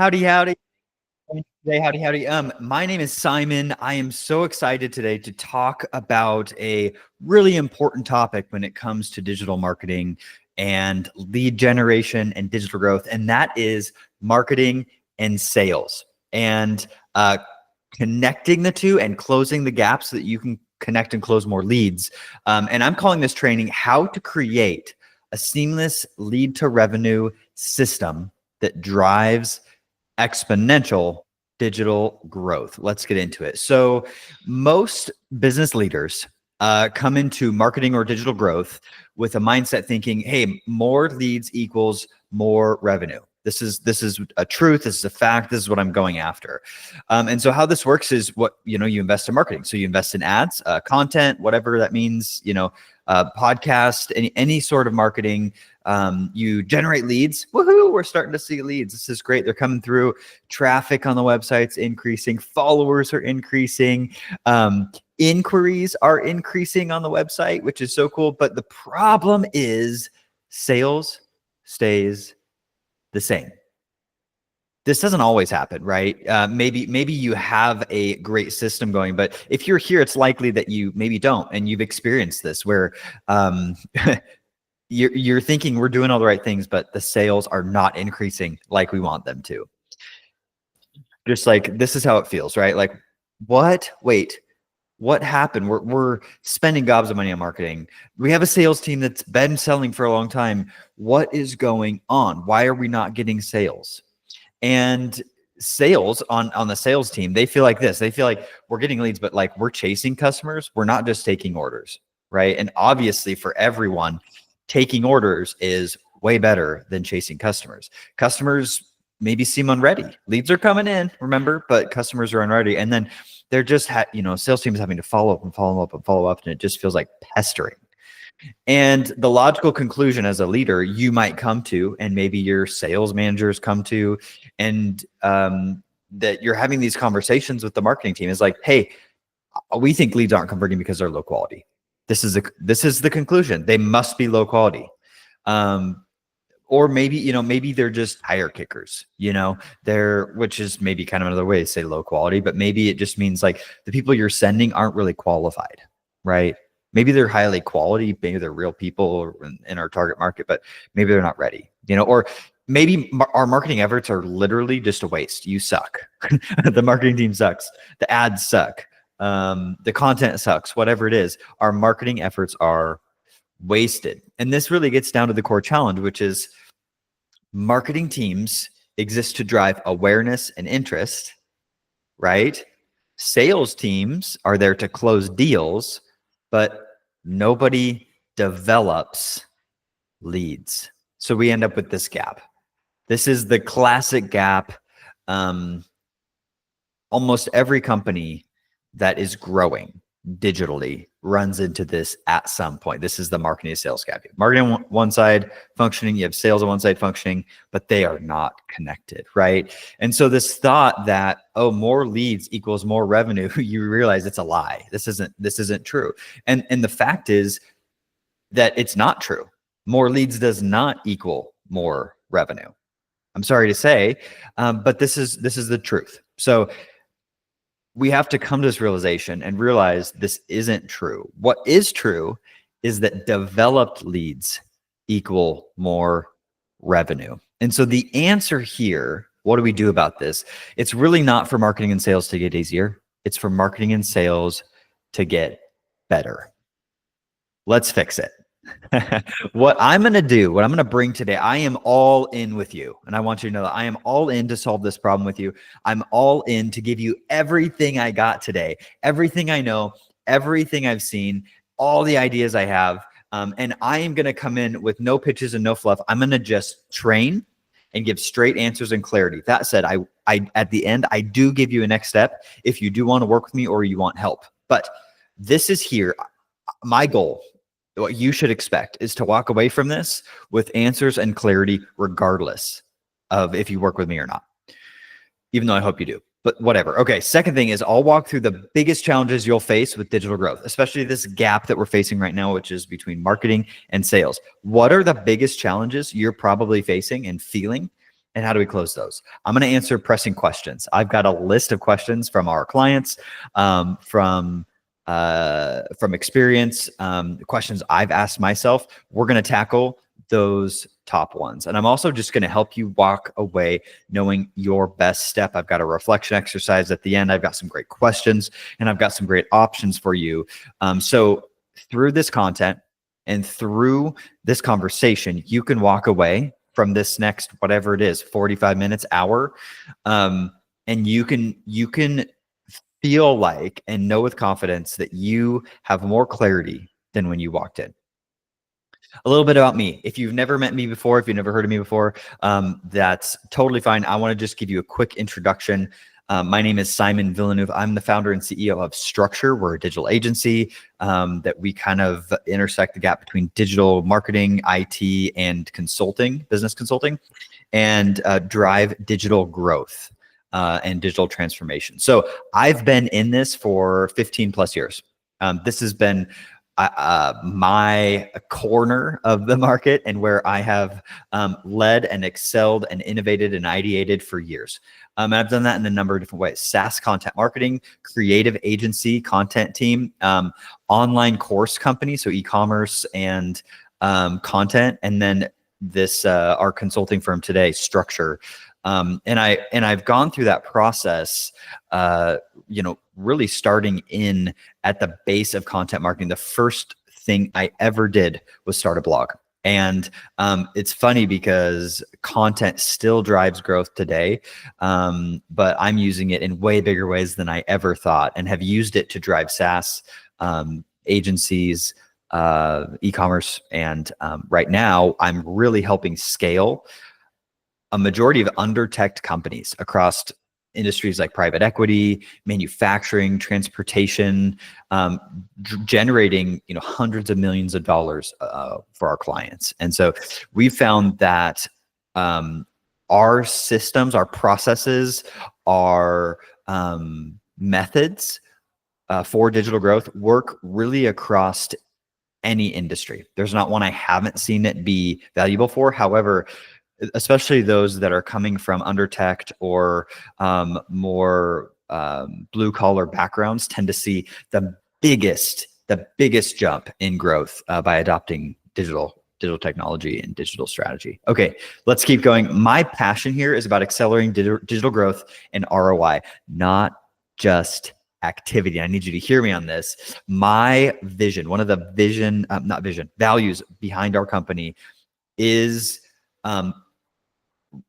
Howdy, howdy. Today, howdy, howdy. My name is Simon. I am so excited today to talk about a really important topic when it comes to digital marketing and lead generation and digital growth, and that is marketing and sales and connecting the two and closing the gap so that you can connect and close more leads. And I'm calling this training how to create a seamless lead to revenue system that drives exponential digital growth. Let's get into it. So most business leaders come into marketing or digital growth with a mindset thinking, hey, more leads equals more revenue. This is a truth. This is a fact. This is what I'm going after. And so how this works is you invest in marketing. So you invest in ads, content, whatever that means, podcast, any sort of marketing. You generate leads. Woohoo! We're starting to see leads. This is great. They're coming through. Traffic on the website's increasing. Followers are increasing. Inquiries are increasing on the website, which is so cool. But the problem is sales stays the same. This doesn't always happen, right? Maybe you have a great system going, but if you're here, it's likely that you maybe don't, and you've experienced this where you're thinking we're doing all the right things, but the sales are not increasing like we want them to. Just like this is how it feels, right? Like, what? Wait, what happened? We're spending gobs of money on marketing. We have a sales team that's been selling for a long time. What is going on? Why are we not getting sales? And sales on the sales team, they feel like this. They feel like we're getting leads, but like we're chasing customers. We're not just taking orders, right? And obviously for everyone, taking orders is way better than chasing customers. Customers maybe seem unready. Leads are coming in, remember, but customers are unready. And then they're just, sales teams having to follow up and follow up and follow up. And it just feels like pestering. And the logical conclusion as a leader you might come to, and maybe your sales managers come to, and that you're having these conversations with the marketing team is like, hey, we think leads aren't converting because they're low quality. This is the conclusion. They must be low quality. Or maybe they're just tire kickers, which is maybe kind of another way to say low quality, but maybe it just means like the people you're sending aren't really qualified, right? Maybe they're highly quality, maybe they're real people in our target market, but maybe they're not ready, or maybe our marketing efforts are literally just a waste. You suck. The marketing team sucks. The ads suck. The content sucks, whatever it is. Our marketing efforts are wasted. And this really gets down to the core challenge, which is marketing teams exist to drive awareness and interest, right? Sales teams are there to close deals, but nobody develops leads. So we end up with this gap. This is the classic gap. Almost every company that is growing digitally runs into this at some point. This is the marketing and sales gap. Marketing on one side functioning, you have sales on one side functioning, but they are not connected, right? And so this thought that, oh, more leads equals more revenue, you realize it's a lie. This isn't true. And the fact is that it's not true. More leads does not equal more revenue. I'm sorry to say, but this is the truth. So we have to come to this realization and realize this isn't true. What is true is that developed leads equal more revenue. And so the answer here, what do we do about this? It's really not for marketing and sales to get easier. It's for marketing and sales to get better. Let's fix it. What I'm going to bring today, I am all in with you. And I want you to know that I am all in to solve this problem with you. I'm all in to give you everything I got today, everything I know, everything I've seen, all the ideas I have. And I am going to come in with no pitches and no fluff. I'm going to just train and give straight answers and clarity. That said, I at the end, I do give you a next step if you do want to work with me or you want help. But this is here. My goal, what you should expect, is to walk away from this with answers and clarity, regardless of if you work with me or not, even though I hope you do, but whatever. Okay. Second thing is I'll walk through the biggest challenges you'll face with digital growth, especially this gap that we're facing right now, which is between marketing and sales. What are the biggest challenges you're probably facing and feeling And how do we close those? I'm going to answer pressing questions. I've got a list of questions from our clients, from experience, questions I've asked myself. We're going to tackle those top ones. And I'm also just going to help you walk away knowing your best step. I've got a reflection exercise at the end. I've got some great questions, and I've got some great options for you. So through this content and through this conversation, you can walk away from this next, whatever it is, 45 minutes, hour. And you can feel like and know with confidence that you have more clarity than when you walked in. A little bit about me. If you've never met me before, if you've never heard of me before, that's totally fine. I want to just give you a quick introduction. My name is Simon Villeneuve. I'm the founder and CEO of Structure. We're a digital agency that we kind of intersect the gap between digital marketing, IT, and consulting, business consulting, and drive digital growth and digital transformation. So I've been in this for 15 plus years. This has been my corner of the market, and where I have led and excelled and innovated and ideated for years. And I've done that in a number of different ways: SaaS content marketing, creative agency, content team, online course company, so e-commerce and content, and then this our consulting firm today, Structure. And I've gone through that process, really starting in at the base of content marketing. The first thing I ever did was start a blog. And it's funny because content still drives growth today, but I'm using it in way bigger ways than I ever thought, and have used it to drive SaaS agencies, e-commerce, and right now I'm really helping scale a majority of under-tech companies across industries like private equity, manufacturing, transportation, generating hundreds of millions of dollars for our clients. And so we found that our systems, our processes, our methods for digital growth work really across any industry. There's not one I haven't seen it be valuable for. However, especially those that are coming from under-tech or more blue collar backgrounds, tend to see the biggest jump in growth by adopting digital technology and digital strategy. Okay, let's keep going. My passion here is about accelerating digital growth and ROI, not just activity. I need you to hear me on this. My vision, one of the values behind our company is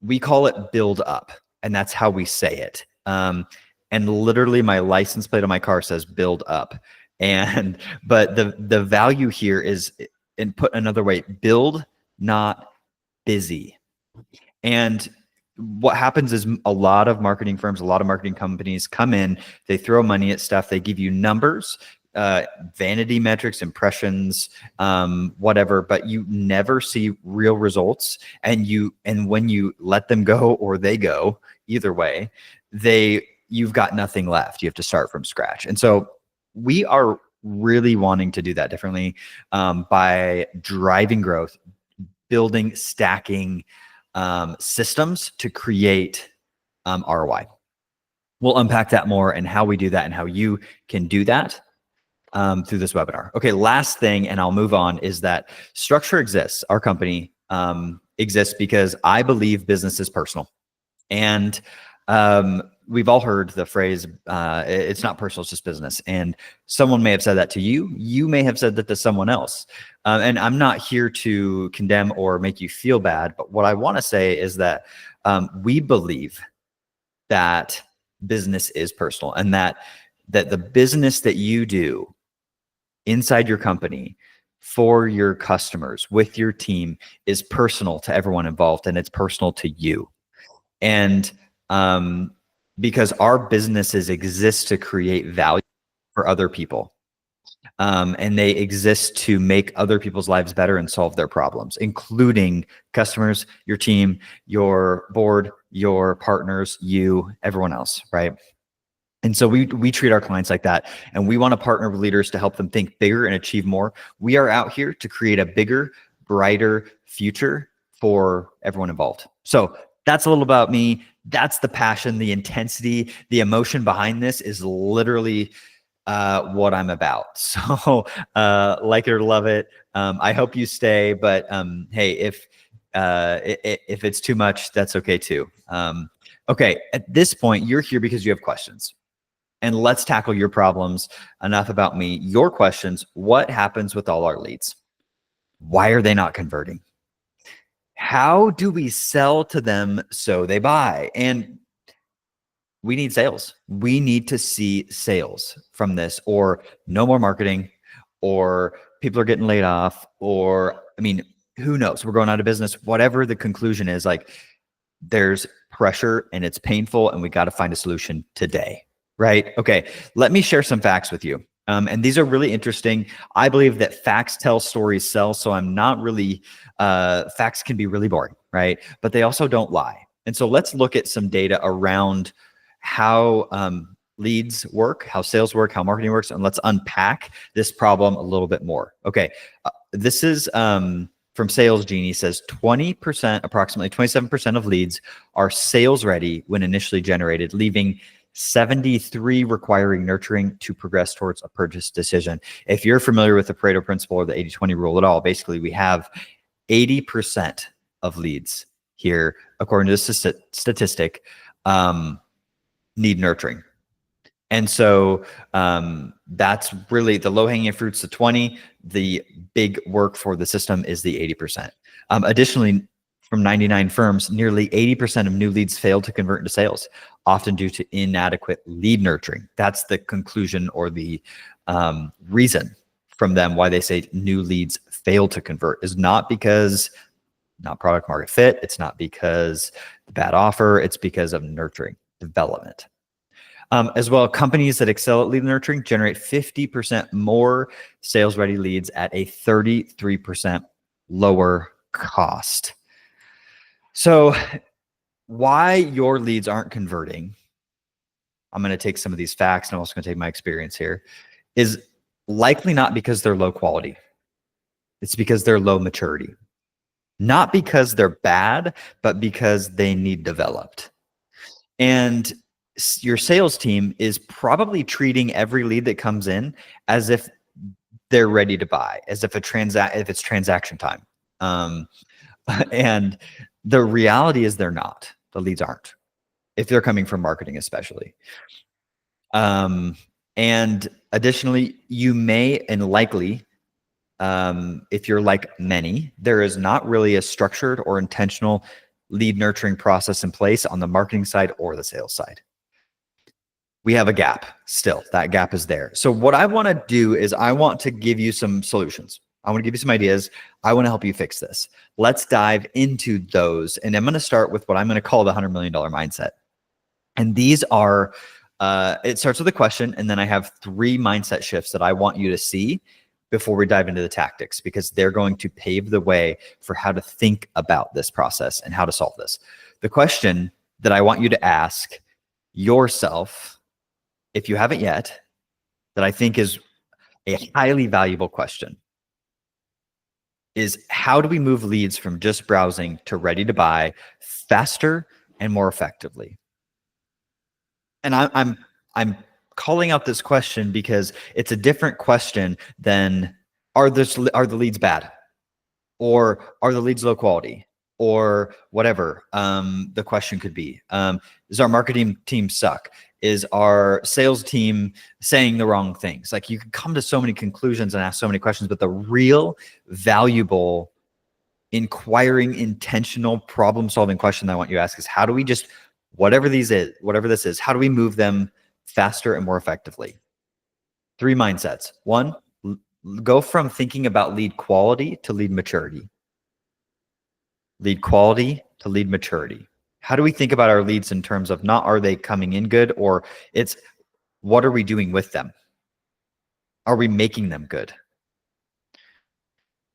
we call it build up, and that's how we say it. And literally my license plate on my car says build up. But the value here is, and put another way, build, not busy. And what happens is a lot of marketing firms, a lot of marketing companies come in, they throw money at stuff, they give you numbers, vanity metrics, impressions, whatever, but you never see real results. And when you let them go, or they go, either way, you've got nothing left. You have to start from scratch. And so we are really wanting to do that differently, by driving growth, building, stacking systems to create ROI. We'll unpack that more and how we do that and how you can do that through this webinar. Okay, last thing, and I'll move on, is that Structure exists. Our company exists because I believe business is personal. And we've all heard the phrase, it's not personal, it's just business. And someone may have said that to you. You may have said that to someone else. And I'm not here to condemn or make you feel bad, but what I want to say is that we believe that business is personal, and that the business that you do inside your company, for your customers, with your team, is personal to everyone involved, and it's personal to you. And because our businesses exist to create value for other people, and they exist to make other people's lives better and solve their problems, including customers, your team, your board, your partners, you, everyone else, right? And so we treat our clients like that, and we want to partner with leaders to help them think bigger and achieve more. We are out here to create a bigger, brighter future for everyone involved. So That's a little about me. That's the passion, the intensity, the emotion behind this is literally what I'm about. So like it or love it. I hope you stay, but hey, if it's too much, that's okay too. Okay, at this point, you're here because you have questions. And let's tackle your problems. Enough about me. Your questions. What happens with all our leads? Why are they not converting? How do we sell to them so they buy? And we need sales. We need to see sales from this, or no more marketing, or people are getting laid off, or I mean, who knows? We're going out of business. Whatever the conclusion is, like there's pressure and it's painful, and we got to find a solution today, right? Okay, let me share some facts with you. And these are really interesting. I believe that facts tell, stories sell. So I'm not really, facts can be really boring, right? But they also don't lie. And so let's look at some data around how leads work, how sales work, how marketing works, and let's unpack this problem a little bit more. Okay, this is from Sales Genie, says 20%, approximately 27% of leads are sales ready when initially generated, leaving 73 requiring nurturing to progress towards a purchase decision. If you're familiar with the Pareto principle or the 80-20 rule at all, basically we have 80% of leads here, according to this statistic, need nurturing. And so that's really the low-hanging fruits, the 20. The big work for the system is the 80%. Additionally, from 99 firms, nearly 80% of new leads fail to convert into sales, often due to inadequate lead nurturing. That's the conclusion or the reason from them why they say new leads fail to convert, is not because not product market fit. It's not because the bad offer. It's because of nurturing development. As well, companies that excel at lead nurturing generate 50% more sales-ready leads at a 33% lower cost. So why your leads aren't converting, I'm going to take some of these facts and I'm also going to take my experience here, is likely not because they're low quality. It's because they're low maturity. Not because they're bad, but because they need developed. And your sales team is probably treating every lead that comes in as if they're ready to buy, as if it's transaction time. And the reality is they're not. The leads aren't, if they're coming from marketing, especially. And additionally, you may and likely, if you're like many, there is not really a structured or intentional lead nurturing process in place on the marketing side or the sales side. We have a gap still. That gap is there. So what I want to do is I want to give you some solutions. I want to give you some ideas. I want to help you fix this. Let's dive into those. And I'm going to start with what I'm going to call the $100 million mindset. And these are, it starts with a question, and then I have 3 mindset shifts that I want you to see before we dive into the tactics, because they're going to pave the way for how to think about this process and how to solve this. The question that I want you to ask yourself, if you haven't yet, that I think is a highly valuable question, is how do we move leads from just browsing to ready to buy faster and more effectively? And I'm calling out this question because it's a different question than are the leads bad, or are the leads low quality, or whatever the question could be. Does our marketing team suck? Is our sales team saying the wrong things? Like, you can come to so many conclusions and ask so many questions, but the real valuable, inquiring, intentional, problem-solving question that I want you to ask is, how do we just, whatever this is, how do we move them faster and more effectively? 3 mindsets. 1, go from thinking about lead quality to lead maturity. Lead quality to lead maturity. How do we think about our leads in terms of not are they coming in good, or it's what are we doing with them? Are we making them good?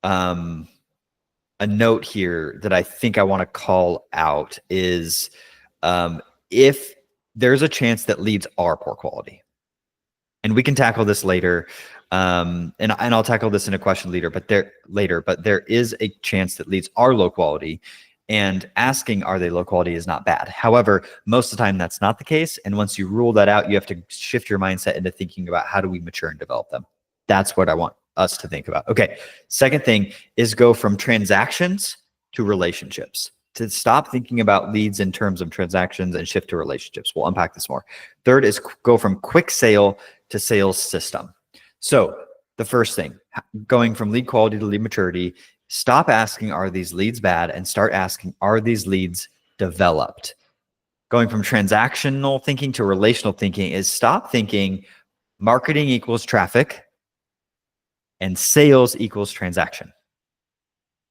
A note here that I think I want to call out is if there's a chance that leads are poor quality, and we can tackle this later, and I'll tackle this in a question later, but there is a chance that leads are low quality. And asking, are they low quality, is not bad. However, most of the time that's not the case. And once you rule that out, you have to shift your mindset into thinking about how do we mature and develop them. That's what I want us to think about. Okay. Second thing is go from transactions to relationships. To stop thinking about leads in terms of transactions and shift to relationships. We'll unpack this more. Third is go from quick sale to sales system. So the first thing, going from lead quality to lead maturity, stop asking, are these leads bad? And start asking, are these leads developed? Going from transactional thinking to relational thinking is stop thinking marketing equals traffic and sales equals transaction,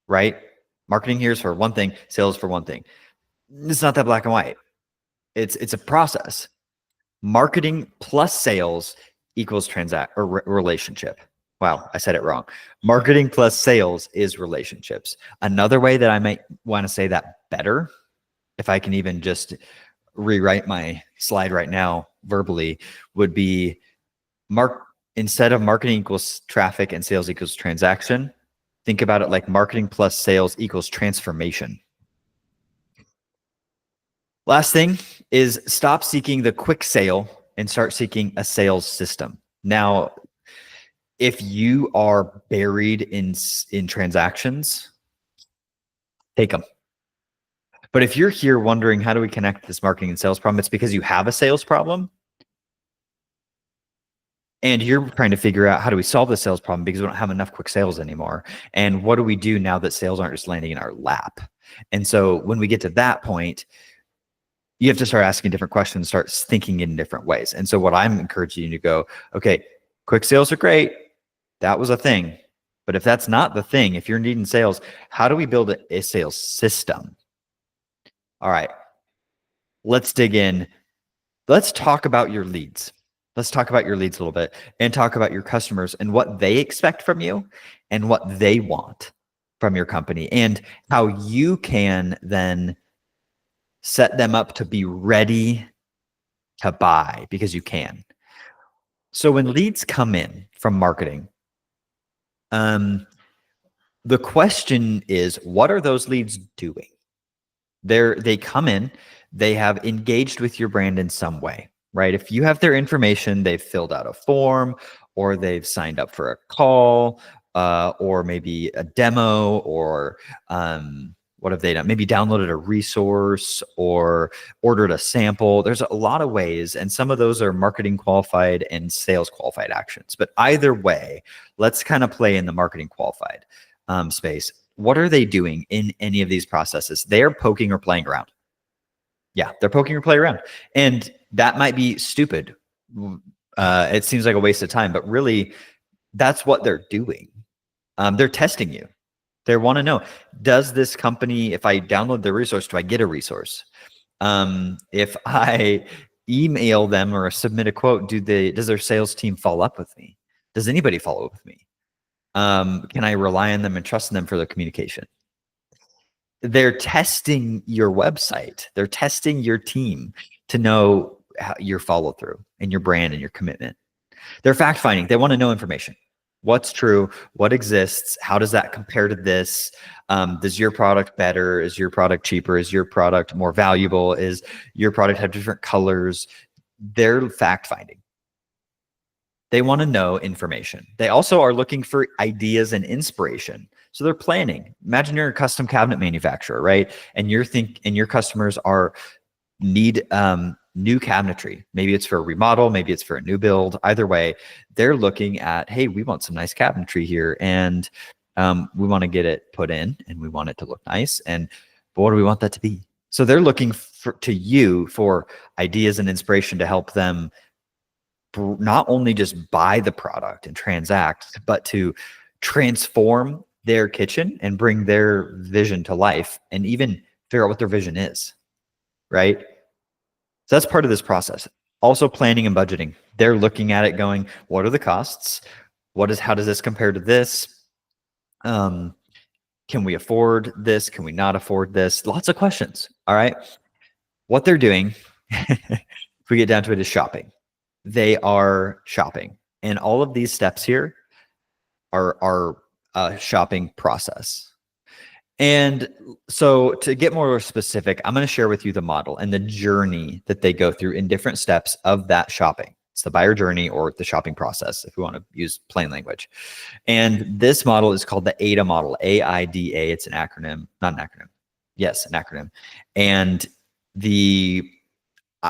right? Marketing here is for one thing, sales for one thing. It's not that black and white. It's a process. Marketing plus sales equals relationship. Wow, I said it wrong. Marketing plus sales is relationships. Another way that I might want to say that better, if I can even just rewrite my slide right now verbally, would be instead of marketing equals traffic and sales equals transaction, think about it like marketing plus sales equals transformation. Last thing is stop seeking the quick sale and start seeking a sales system. Now, if you are buried in transactions, take them. But if you're here wondering, how do we connect this marketing and sales problem? It's because you have a sales problem. And you're trying to figure out, how do we solve the sales problem? Because we don't have enough quick sales anymore. And what do we do now that sales aren't just landing in our lap? And so when we get to that point, you have to start asking different questions, start thinking in different ways. And so what I'm encouraging you to go, okay, quick sales are great. That was a thing. But if that's not the thing, if you're needing sales, how do we build a sales system? All right, let's dig in. Let's talk about your leads. Let's talk about your leads a little bit and talk about your customers and what they expect from you and what they want from your company and how you can then set them up to be ready to buy, because you can. So when leads come in from marketing, the question is, what are those leads doing? They come in, they have engaged with your brand in some way, right? If you have their information, they've filled out a form, or they've signed up for a call, or maybe a demo, or what have they done? Maybe downloaded a resource or ordered a sample. There's a lot of ways, and some of those are marketing qualified and sales qualified actions. But either way, let's kind of play in the marketing qualified space. What are they doing in any of these processes? They're poking or playing around. Yeah, they're poking or playing around. And that might be stupid. It seems like a waste of time, but really that's what they're doing. They're testing you. They want to know, does this company, if I download the resource, do I get a resource? If I email them or submit a quote, does their sales team follow up with me? Does anybody follow up with me? Can I rely on them and trust them for their communication? They're testing your website. They're testing your team to know your follow through and your brand and your commitment. They're fact finding. They want to know information. What's true? What exists? How does that compare to this? Does your product better? Is your product cheaper? Is your product more valuable? Is your product have different colors? They're fact finding. They want to know information. They also are looking for ideas and inspiration. So they're planning. Imagine you're a custom cabinet manufacturer, right? And your customers need new cabinetry. Maybe it's for a remodel, maybe it's for a new build. Either way, they're looking at, hey, we want some nice cabinetry here, and we want to get it put in, and we want it to look nice. But what do we want that to be? So they're looking to you for ideas and inspiration to help them not only just buy the product and transact, but to transform their kitchen and bring their vision to life and even figure out what their vision is, right? So that's part of this process. Also planning and budgeting. They're looking at it going, what are the costs? How does this compare to this? Can we afford this? Can we not afford this? Lots of questions. All right. What they're doing, if we get down to it, is shopping. They are shopping. And all of these steps here are a shopping process. And so to get more specific, I'm going to share with you the model and the journey that they go through in different steps of that shopping. It's the buyer journey or the shopping process, if we want to use plain language. And this model is called the AIDA model, AIDA. It's an acronym, not an acronym. Yes, an acronym. And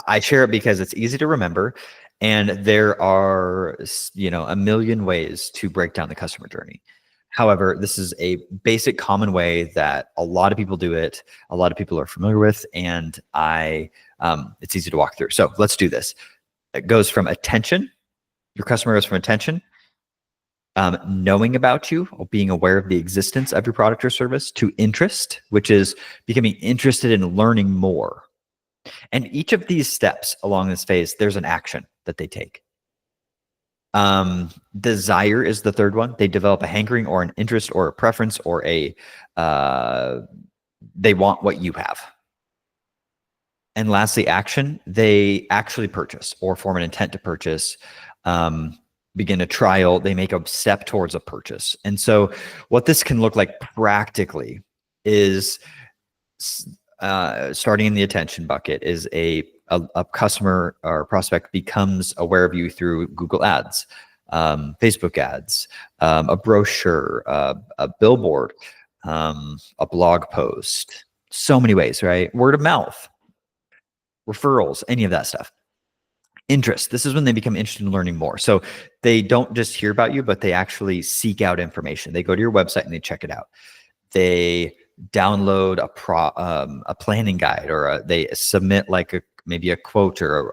I share it because it's easy to remember. And there are, a million ways to break down the customer journey. However, this is a basic common way that a lot of people do it. A lot of people are familiar with, and it's easy to walk through. So let's do this. It goes from attention. Your customer goes from attention, knowing about you or being aware of the existence of your product or service, to interest, which is becoming interested in learning more. And each of these steps along this phase, there's an action that they take. Desire is the third one. They develop a hankering or an interest or a preference or they want what you have. And lastly, action, they actually purchase or form an intent to purchase, begin a trial, they make a step towards a purchase. And so what this can look like practically is starting in the attention bucket is a customer or prospect becomes aware of you through Google ads, Facebook ads, a brochure, a billboard, a blog post, so many ways, right? Word of mouth, referrals, any of that stuff. Interest. This is when they become interested in learning more. So they don't just hear about you, but they actually seek out information. They go to your website and they check it out. They download a planning guide, or they submit like maybe a quote or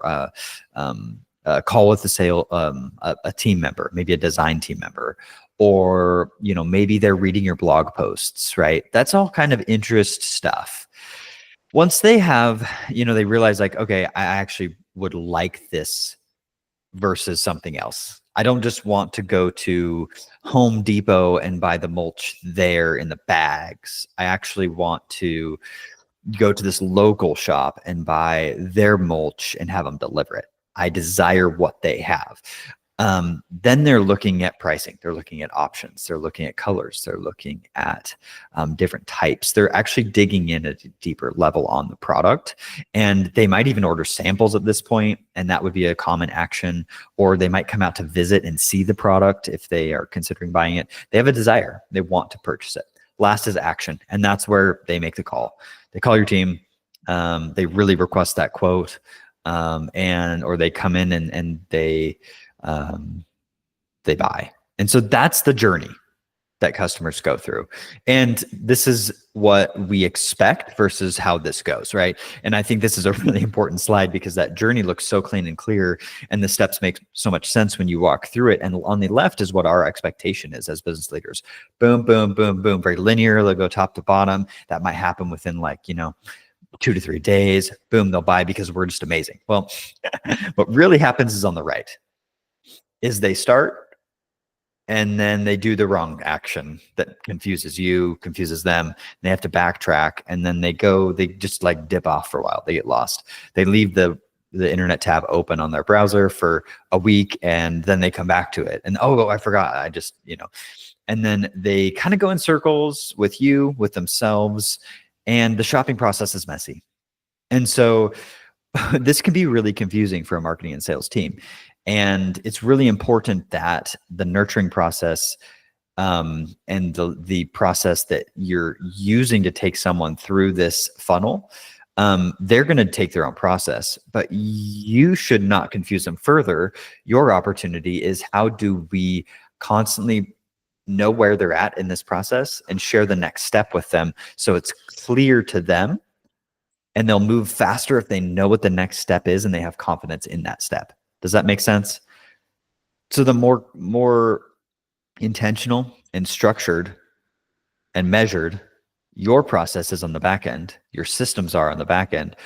a call with a team member, maybe a design team member, or maybe they're reading your blog posts, right? That's all kind of interest stuff. Once they have, they realize like, okay, I actually would like this versus something else. I don't just want to go to Home Depot and buy the mulch there in the bags. I actually want to go to this local shop and buy their mulch and have them deliver it. I desire what they have. Then they're looking at pricing. They're looking at options. They're looking at colors. They're looking at different types. They're actually digging in at a deeper level on the product. And they might even order samples at this point, and that would be a common action. Or they might come out to visit and see the product if they are considering buying it. They have a desire. They want to purchase it. Last is action. And that's where they make the call. They call your team. They really request that quote. Or they come in and they buy. And so that's the journey that customers go through. And this is what we expect versus how this goes, right? And I think this is a really important slide because that journey looks so clean and clear, and the steps make so much sense when you walk through it. And on the left is what our expectation is as business leaders. Boom, boom, boom, boom, very linear. They'll go top to bottom. That might happen within 2 to 3 days. Boom, they'll buy because we're just amazing. Well, what really happens is on the right. Is they start and then they do the wrong action that confuses you, confuses them. And they have to backtrack, and then they just like dip off for a while. They get lost. They leave the internet tab open on their browser for a week, and then they come back to it. And oh, I forgot. I just, and then they kind of go in circles with you, with themselves, and the shopping process is messy. And so this can be really confusing for a marketing and sales team. And it's really important that the nurturing process and the process that you're using to take someone through this funnel, they're going to take their own process, but you should not confuse them further. Your opportunity is, how do we constantly know where they're at in this process and share the next step with them so it's clear to them, and they'll move faster if they know what the next step is and they have confidence in that step. Does that make sense? So the more intentional and structured and measured your process is on the back end, your systems are on the back end,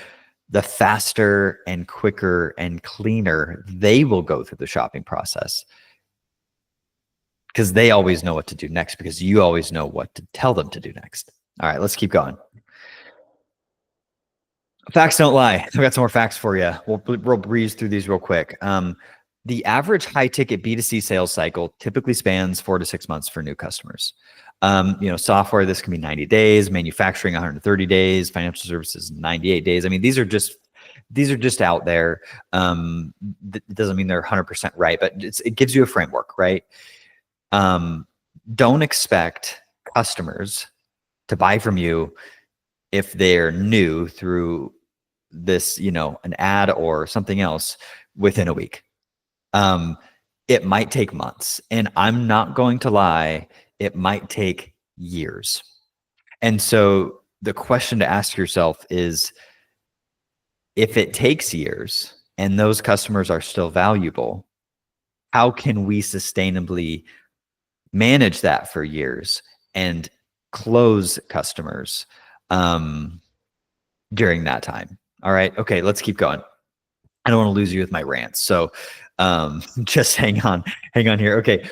the faster and quicker and cleaner they will go through the shopping process, because they always know what to do next, because you always know what to tell them to do next. All right, let's keep going. Facts don't lie. I've got some more facts for you. We'll breeze through these real quick. The average high ticket B2C sales cycle typically spans 4 to 6 months for new customers. Software, this can be 90 days, manufacturing 130 days, financial services 98 days. I mean, these are just out there. It doesn't mean they're 100% right, but it gives you a framework, right? Don't expect customers to buy from you if they're new through this, an ad or something else within a week. It might take months, and I'm not going to lie, it might take years. And so the question to ask yourself is, if it takes years and those customers are still valuable, how can we sustainably manage that for years and close customers during that time? All right. Okay, let's keep going. I don't want to lose you with my rants. So just hang on here. Okay.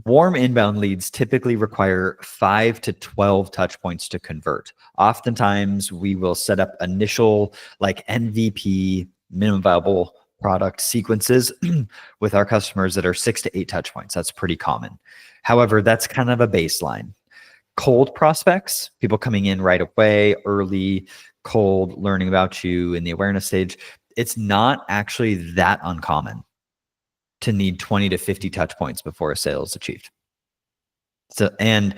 Warm inbound leads typically require 5 to 12 touch points to convert. Oftentimes we will set up initial like MVP, minimum viable product sequences with our customers that are 6 to 8 touch points. That's pretty common. However, that's kind of a baseline. Cold prospects, people coming in right away, early, cold, learning about you in the awareness stage, it's not actually that uncommon to need 20 to 50 touch points before a sale is achieved. So, and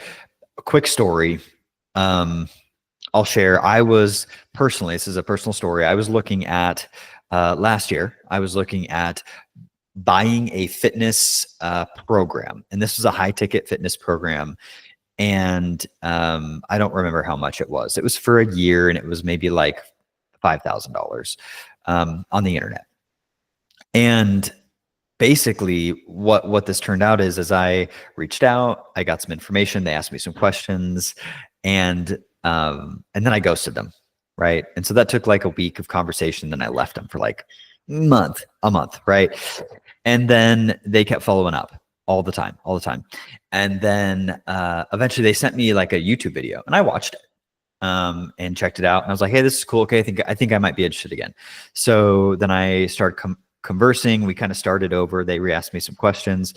a quick story, I'll share. This is a personal story. I was looking at, last year, I was looking at buying a fitness program. And this was a high ticket fitness program. And I don't remember how much it was. It was for a year, and it was maybe like $5,000 on the internet. And basically what this turned out is, as I reached out, I got some information, they asked me some questions, and then I ghosted them, right? And so that took like a week of conversation. Then I left them for like a month, right? And then they kept following up all the time. And then eventually they sent me like a YouTube video, and I watched it and checked it out. And I was like, hey, this is cool. Okay, I think I might be interested again. So then I started conversing. We kind of started over. They re-asked me some questions,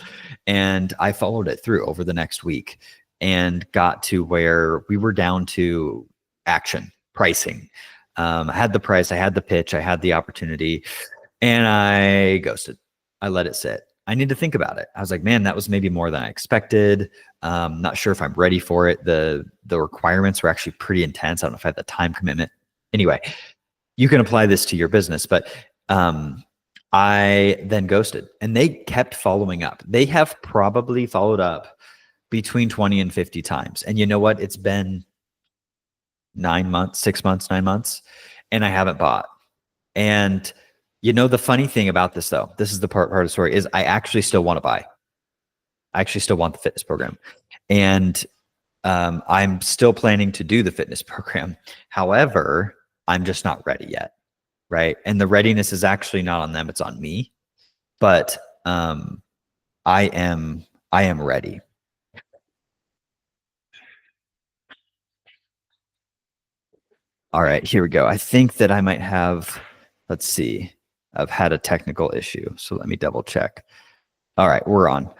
and I followed it through over the next week and got to where we were down to action pricing. I had the price, I had the pitch, I had the opportunity, and I ghosted. I let it sit. I need to think about it. I was like, man, that was maybe more than I expected. Not sure if I'm ready for it. The requirements were actually pretty intense. I don't know if I had the time commitment. Anyway, you can apply this to your business, but I then ghosted, and they kept following up. They have probably followed up between 20 and 50 times. And you know what? It's been 9 months, 6 months, 9 months, and I haven't bought. And the funny thing about this, though, this is the part of the story, is I actually still want to buy. I actually still want the fitness program. And I'm still planning to do the fitness program. However, I'm just not ready yet. Right. And the readiness is actually not on them. It's on me. But I am ready. All right, here we go. I think that I might have, let's see, I've had a technical issue. So let me double check. All right, we're on.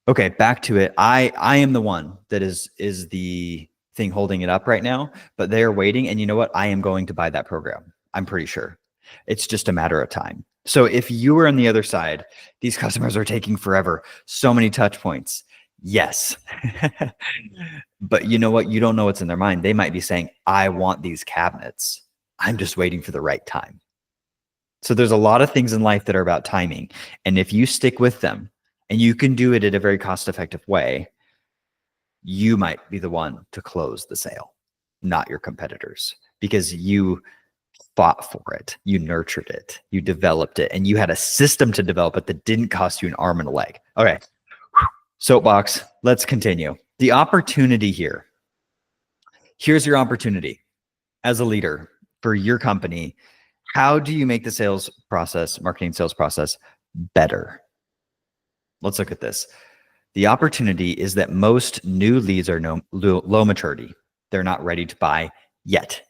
Okay, back to it. I am the one that is the thing holding it up right now, but they're waiting. And you know what? I am going to buy that program. I'm pretty sure. It's just a matter of time. So if you were on the other side, these customers are taking forever, so many touch points. Yes. But you know what? You don't know what's in their mind. They might be saying, I want these cabinets. I'm just waiting for the right time. So there's a lot of things in life that are about timing. And if you stick with them and you can do it in a very cost-effective way, you might be the one to close the sale, not your competitors, because you fought for it, you nurtured it, you developed it, and you had a system to develop it that didn't cost you an arm and a leg. Okay, soapbox, let's continue. The opportunity here. Here's your opportunity as a leader for your company. How do you make the sales process, marketing sales process, better? Let's look at this. The opportunity is that most new leads are low maturity. They're not ready to buy yet.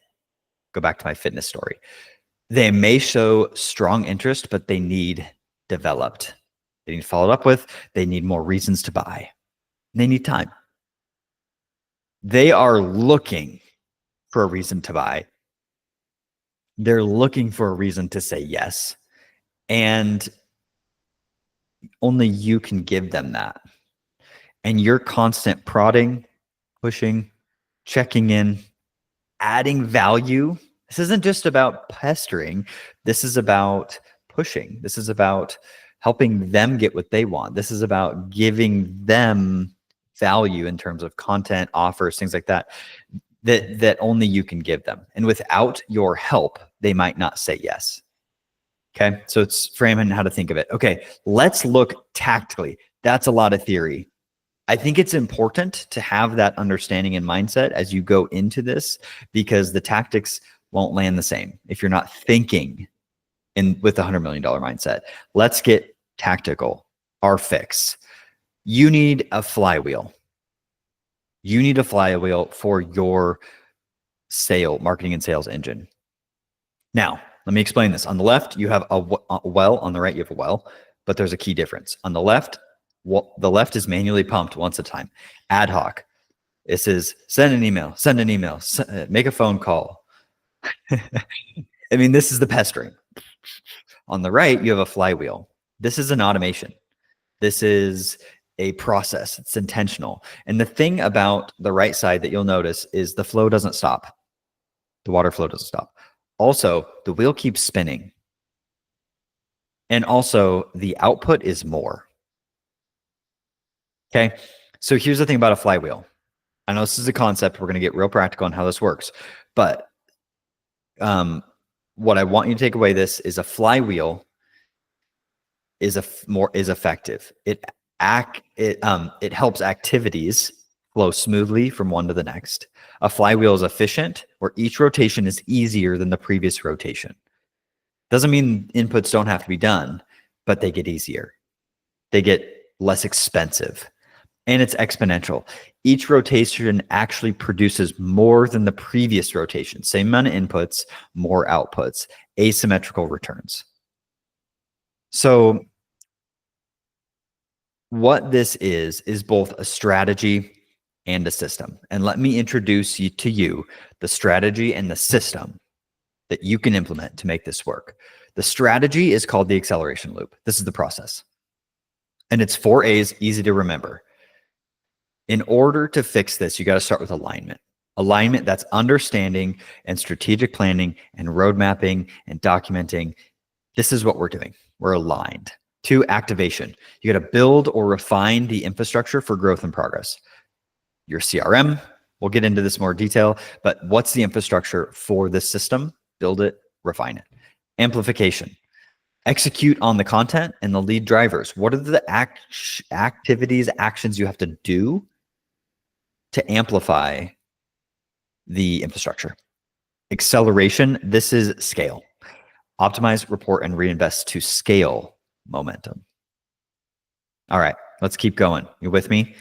Go back to my fitness story. They may show strong interest, but they need developed. They need followed up with. They need more reasons to buy. They need time. They are looking for a reason to buy. They're looking for a reason to say yes. And only you can give them that. And your constant prodding, pushing, checking in, adding value. This isn't just about pestering. This is about pushing. This is about helping them get what they want. This is about giving them value in terms of content, offers, things like that, that only you can give them. And without your help, they might not say yes. Okay. So it's framing how to think of it. Okay. Let's look tactically. That's a lot of theory. I think it's important to have that understanding and mindset as you go into this, because the tactics won't land the same if you're not thinking with a $100 million mindset. Let's get tactical. Our fix. You need a flywheel. You need a flywheel for your marketing and sales engine. Now, let me explain this. On the left, you have a well. On the right, you have a well, but there's a key difference. On the left is manually pumped once a time, ad hoc. This is send an email, make a phone call. I mean, this is the pestering. On the right, you have a flywheel. This is an automation. This is a process. It's intentional. And the thing about the right side that you'll notice is the flow doesn't stop. The water flow doesn't stop. Also, the wheel keeps spinning. And also, the output is more. Okay, so here's the thing about a flywheel. I know this is a concept. We're going to get real practical on how this works. But what I want you to take away this is a flywheel is effective. It helps activities flow smoothly from one to the next. A flywheel is efficient, where each rotation is easier than the previous rotation. Doesn't mean inputs don't have to be done, but they get easier. They get less expensive. And it's exponential. Each rotation actually produces more than the previous rotation. Same amount of inputs, more outputs, asymmetrical returns. So what this is both a strategy and a system. And let me introduce to you the strategy and the system that you can implement to make this work. The strategy is called the acceleration loop. This is the process. And it's 4 A's, easy to remember. In order to fix this, you got to start with alignment. Alignment, that's understanding and strategic planning and road mapping and documenting. This is what we're doing. We're aligned. 2, activation. You got to build or refine the infrastructure for growth and progress. Your CRM, we'll get into this more detail, but what's the infrastructure for this system? Build it, refine it. Amplification. Execute on the content and the lead drivers. What are the actions you have to do to amplify the infrastructure? Acceleration, this is scale. Optimize, report, and reinvest to scale momentum. All right, let's keep going. You with me?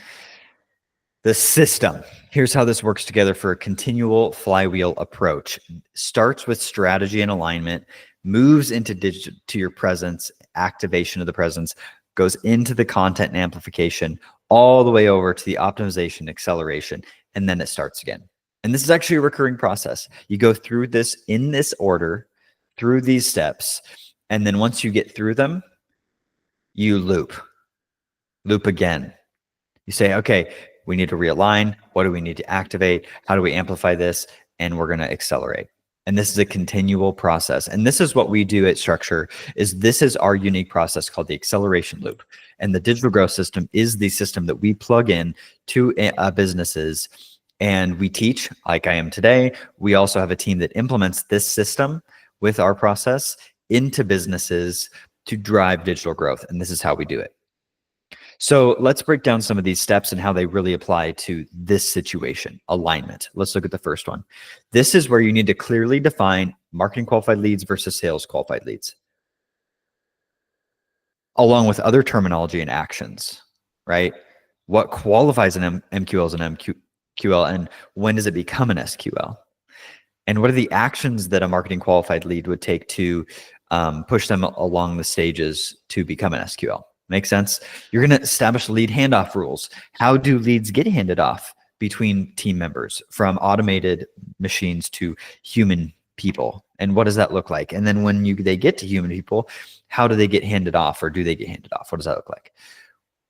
The system. Here's how this works together for a continual flywheel approach. Starts with strategy and alignment, moves into to your presence, activation of the presence, goes into the content and amplification, all the way over to the optimization, acceleration, and then it starts again. And this is actually a recurring process. You go through this in this order, through these steps, and then once you get through them, you loop again. You say, okay, we need to realign. What do we need to activate? How do we amplify this? And we're going to accelerate. And this is a continual process. And this is what we do at Structure, this is our unique process called the acceleration loop. And the digital growth system is the system that we plug in to businesses, and we teach, like I am today. We also have a team that implements this system with our process into businesses to drive digital growth. And this is how we do it. So let's break down some of these steps and how they really apply to this situation. Alignment. Let's look at the first one. This is where you need to clearly define marketing qualified leads versus sales qualified leads, along with other terminology and actions, right? What qualifies an MQL as an MQL, and when does it become an SQL? And what are the actions that a marketing qualified lead would take to push them along the stages to become an SQL. Make sense? You're going to establish lead handoff rules. How do leads get handed off between team members, from automated machines to human people? And what does that look like? And then when they get to human people, how do they get handed off, or do they get handed off? What does that look like?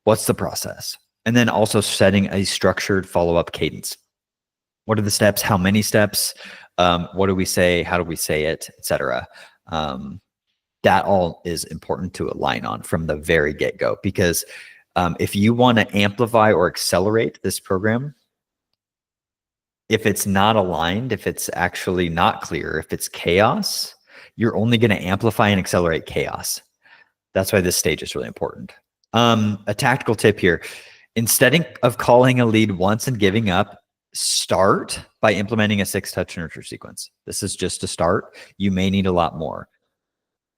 What's the process? And then also setting a structured follow-up cadence. What are the steps? How many steps? What do we say? How do we say it, etc. That all is important to align on from the very get-go, because if you want to amplify or accelerate this program, if it's not aligned, if it's actually not clear, if it's chaos, you're only going to amplify and accelerate chaos. That's why this stage is really important. A tactical tip here: instead of calling a lead once and giving up, start by implementing a 6-touch nurture sequence. This is just a start. You may need a lot more,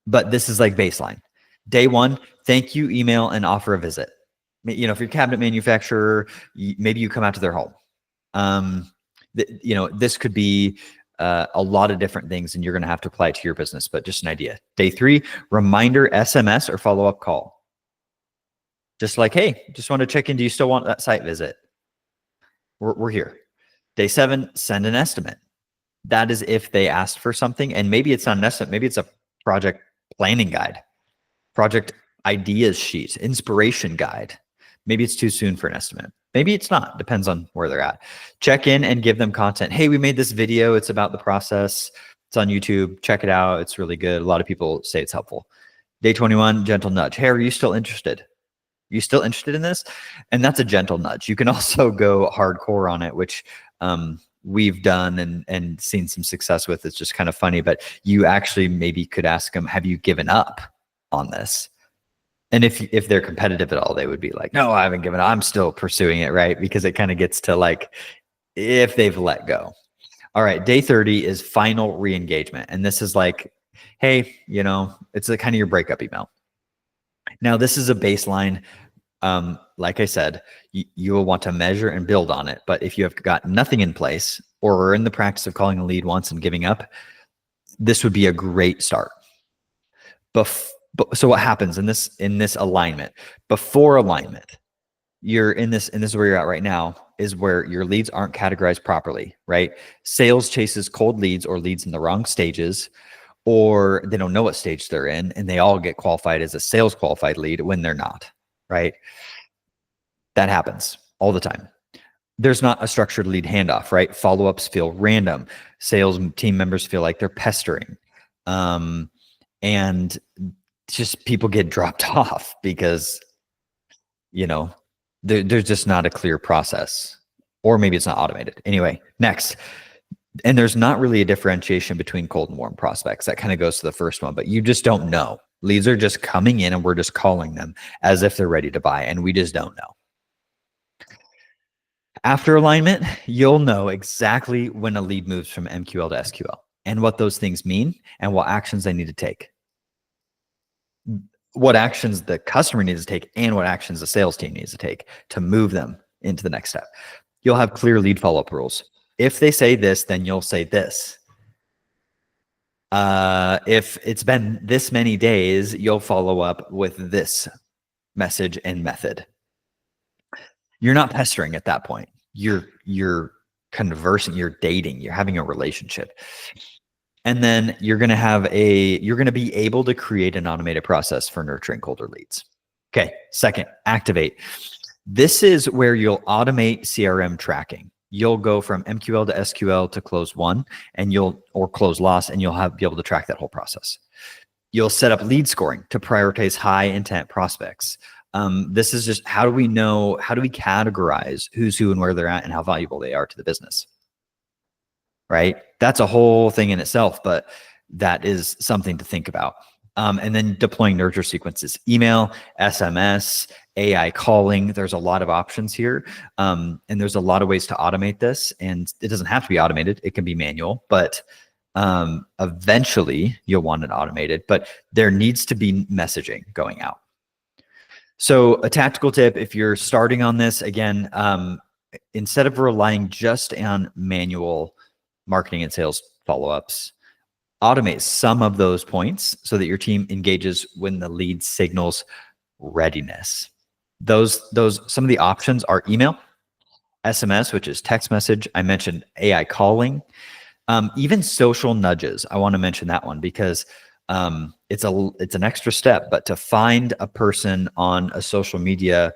but this is like baseline. Day 1, thank you email and offer a visit. You know, if you're a cabinet manufacturer, maybe you come out to their home. You know, this could be a lot of different things, and you're going to have to apply it to your business, but just an idea. Day 3, reminder SMS or follow-up call. Just like, hey, just want to check in. Do you still want that site visit? We're here. Day 7, send an estimate. That is if they asked for something, and maybe it's not an estimate. Maybe it's a project planning guide, project ideas sheet, inspiration guide. Maybe it's too soon for an estimate. Maybe it's not. Depends on where they're at. Check in and give them content. Hey, we made this video. It's about the process. It's on YouTube. Check it out. It's really good. A lot of people say it's helpful. Day 21, gentle nudge. Hey, are you still interested? Are you still interested in this? And that's a gentle nudge. You can also go hardcore on it, which we've done and seen some success with. It's just kind of funny, but you actually maybe could ask them, have you given up on this? And if they're competitive at all, they would be like, no, I haven't given up. I'm still pursuing it, right? Because it kind of gets to like, if they've let go. All right, day 30 is final re-engagement. And this is like, hey, you know, it's a kind of your breakup email. Now, this is a baseline. Like I said, you will want to measure and build on it. But if you have got nothing in place, or are in the practice of calling a lead once and giving up, this would be a great start. So what happens in this alignment? Before alignment, you're in this, and this is where you're at right now, is where your leads aren't categorized properly, right? Sales chases cold leads or leads in the wrong stages, or they don't know what stage they're in, and they all get qualified as a sales qualified lead when they're not, right? That happens all the time. There's not a structured lead handoff, right? Follow-ups feel random. Sales team members feel like they're pestering. And just people get dropped off because, you know, there's just not a clear process, or maybe it's not automated. Anyway, next. And there's not really a differentiation between cold and warm prospects. That kind of goes to the first one, but you just don't know. Leads are just coming in and we're just calling them as if they're ready to buy, and we just don't know. After alignment, you'll know exactly when a lead moves from MQL to SQL and what those things mean and what actions they need to take. What actions the customer needs to take and what actions the sales team needs to take to move them into the next step. You'll have clear lead follow-up rules. If they say this, then you'll say this. If it's been this many days, you'll follow up with this message and method. You're not pestering at that point. You're conversing, you're dating, you're having a relationship. And then you're going to be able to create an automated process for nurturing colder leads. Okay. Second, activate. This is where you'll automate CRM tracking. You'll go from MQL to SQL to close one, or close loss, and you'll be able to track that whole process. You'll set up lead scoring to prioritize high intent prospects. This is just, how do we categorize who's who and where they're at and how valuable they are to the business? Right? That's a whole thing in itself, but that is something to think about. And then deploying nurture sequences, email, SMS, AI calling. There's a lot of options here. And there's a lot of ways to automate this, and it doesn't have to be automated. It can be manual, but eventually you'll want it automated, but there needs to be messaging going out. So a tactical tip, if you're starting on this, again, instead of relying just on manual marketing and sales follow-ups, Automate some of those points so that your team engages when the lead signals readiness. Some of the options are email, SMS, which is text message. I mentioned AI calling, even social nudges. I want to mention that one because it's an extra step, but to find a person on a social media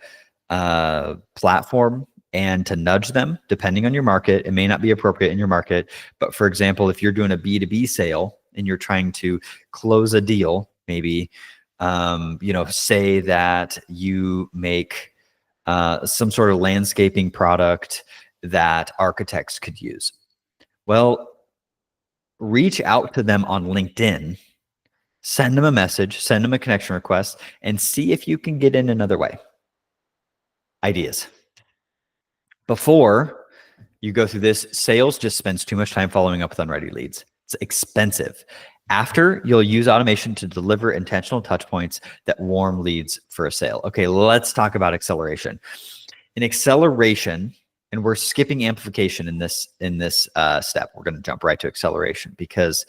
platform and to nudge them, depending on your market, it may not be appropriate in your market. But for example, if you're doing a B2B sale and you're trying to close a deal, maybe, say that you make some sort of landscaping product that architects could use. Well, reach out to them on LinkedIn, send them a message, send them a connection request, and see if you can get in another way. Ideas. Before you go through this, sales just spends too much time following up with unready leads. It's expensive. After, you'll use automation to deliver intentional touch points that warm leads for a sale. Okay, let's talk about acceleration. In acceleration, and we're skipping amplification in this step. We're going to jump right to acceleration because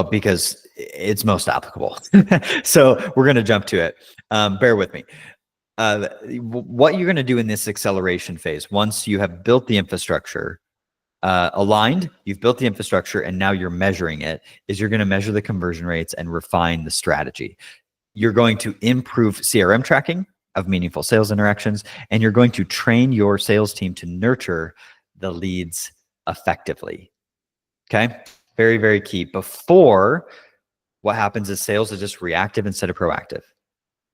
because it's most applicable. So we're going to jump to it. Bear with me. What you're going to do in this acceleration phase, once you have built the infrastructure, aligned, you've built the infrastructure, and now you're measuring it, is you're going to measure the conversion rates and refine the strategy. You're going to improve CRM tracking of meaningful sales interactions, and you're going to train your sales team to nurture the leads effectively. Okay? Very, very key. Before, what happens is sales is just reactive instead of proactive.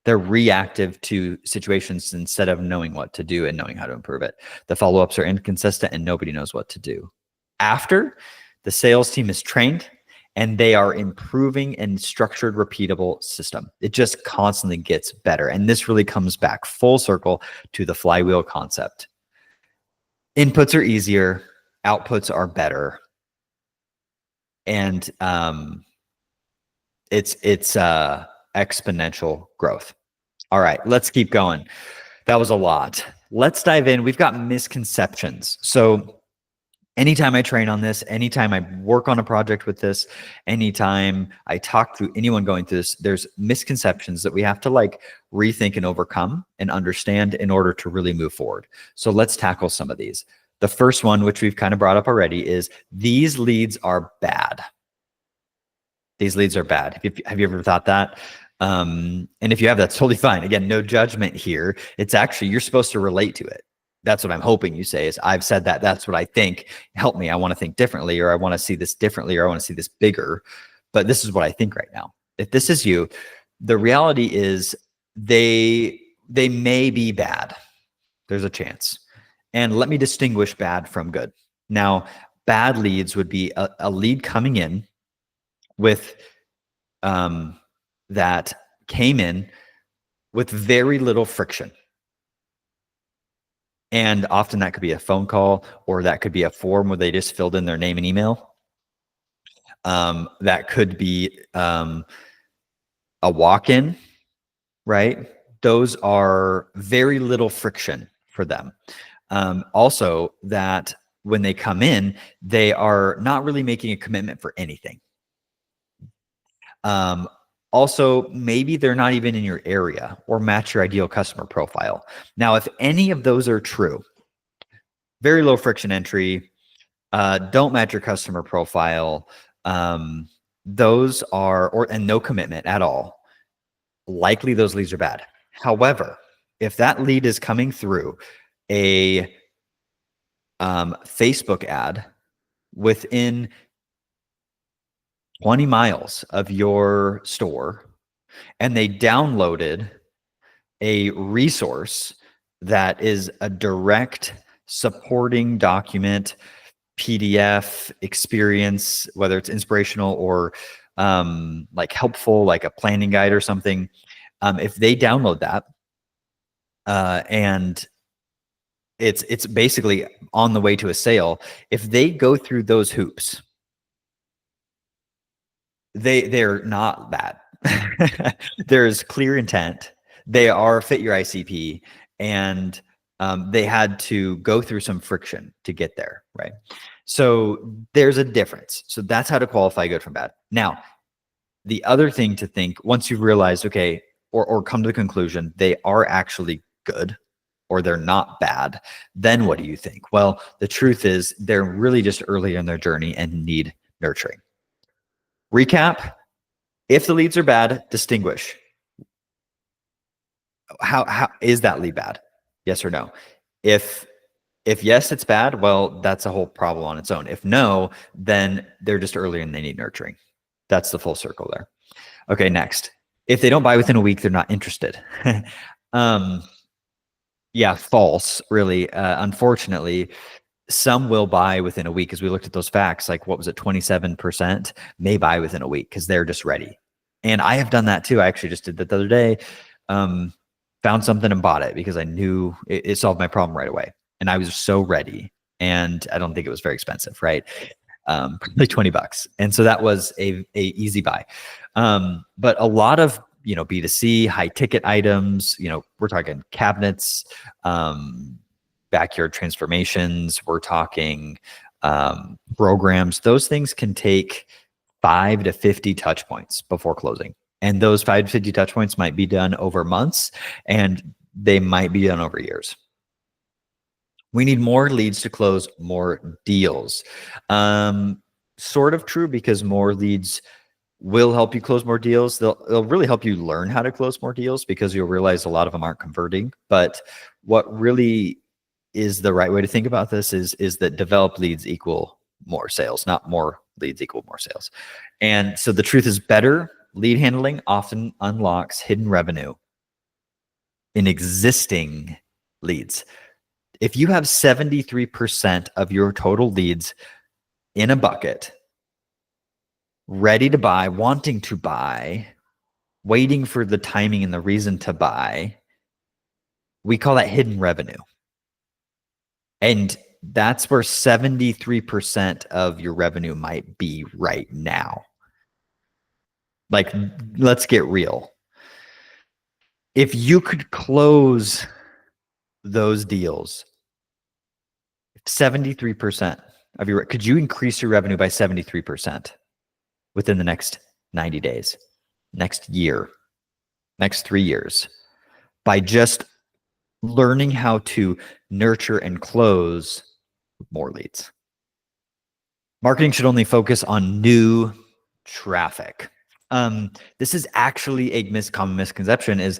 They're reactive to situations instead of knowing what to do and knowing how to improve it. The follow-ups are inconsistent and nobody knows what to do. After, the sales team is trained and they are improving and structured, repeatable system. It just constantly gets better. And this really comes back full circle to the flywheel concept. Inputs are easier, outputs are better. And it's exponential growth. All right, let's keep going. That was a lot. Let's dive in. We've got misconceptions. So anytime I train on this, anytime I work on a project with this, anytime I talk to anyone going through this, there's misconceptions that we have to rethink and overcome and understand in order to really move forward. So let's tackle some of these. The first one, which we've kind of brought up already, is these leads are bad. These leads are bad. Have you ever thought that? And if you have, that's totally fine. Again, no judgment here. It's actually, you're supposed to relate to it. That's what I'm hoping you say is, I've said that. That's what I think. Help me. I want to think differently, or I want to see this differently, or I want to see this bigger. But this is what I think right now. If this is you, the reality is they may be bad. There's a chance. And let me distinguish bad from good. Now, bad leads would be a lead coming in with that came in with very little friction. And often that could be a phone call, or that could be a form where they just filled in their name and email. That could be a walk-in, right? Those are very little friction for them. Also, that when they come in, they are not really making a commitment for anything. Also, maybe they're not even in your area or match your ideal customer profile. Now, if any of those are true, very low friction entry, don't match your customer profile, those are, and no commitment at all, likely those leads are bad. However, if that lead is coming through a Facebook ad within 20 miles of your store, and they downloaded a resource that is a direct supporting document, PDF experience, whether it's inspirational or helpful, like a planning guide or something, if they download that and it's basically on the way to a sale, if they go through those hoops, they're not bad. There's clear intent. They are fit your ICP, and They had to go through some friction to get there, right? So there's a difference. So that's how to qualify good from bad. Now, the other thing to think, once you've realized, okay, or come to the conclusion they are actually good or they're not bad, then what do you think? Well, the truth is they're really just early in their journey and need nurturing. Recap: if the leads are bad, distinguish. How is that lead bad? Yes or no? If yes, it's bad, well, that's a whole problem on its own. If no, then they're just early and they need nurturing. That's the full circle there. Okay, next. If they don't buy within a week, they're not interested. Yeah, false, really. Unfortunately, some will buy within a week. As we looked at those facts, like what was it, 27% may buy within a week because they're just ready. And I have done that too. I actually just did that the other day. Found something and bought it because I knew it solved my problem right away. And I was so ready. And I don't think it was very expensive, right? Like $20. And so that was a easy buy. But a lot of, B2C high ticket items, we're talking cabinets, backyard transformations, we're talking programs. Those things can take 5 to 50 touch points before closing. And those 5 to 50 touch points might be done over months and they might be done over years. We need more leads to close more deals. Sort of true, because more leads will help you close more deals. They'll really help you learn how to close more deals because you'll realize a lot of them aren't converting. But what really is the right way to think about this is that developed leads equal more sales, not more leads equal more sales. And so the truth is, better lead handling often unlocks hidden revenue in existing leads. If you have 73% of your total leads in a bucket, ready to buy, wanting to buy, waiting for the timing and the reason to buy, we call that hidden revenue. And that's where 73% of your revenue might be right now. Like, let's get real. If you could close those deals, 73% of your, could you increase your revenue by 73% within the next 90 days, next year, next 3 years, by just learning how to nurture and close more leads? Marketing should only focus on new traffic. This is actually a common misconception, is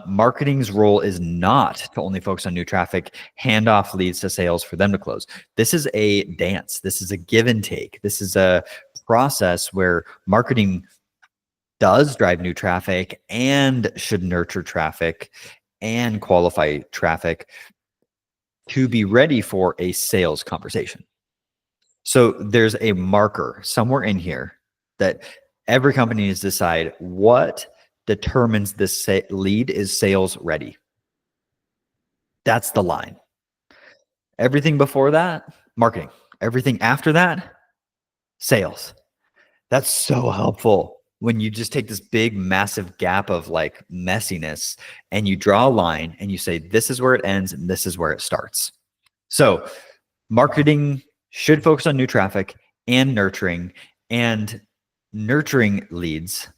marketing's role is not to only focus on new traffic, hand off leads to sales for them to close. This is a dance. This is a give and take. This is a process where marketing does drive new traffic and should nurture traffic and qualify traffic to be ready for a sales conversation. So there's a marker somewhere in here that every company needs to decide what determines this lead is sales ready. That's the line. Everything before that, marketing. Everything after that, sales. That's so helpful when you just take this big, massive gap of like messiness and you draw a line and you say, this is where it ends and this is where it starts. So marketing should focus on new traffic and nurturing leads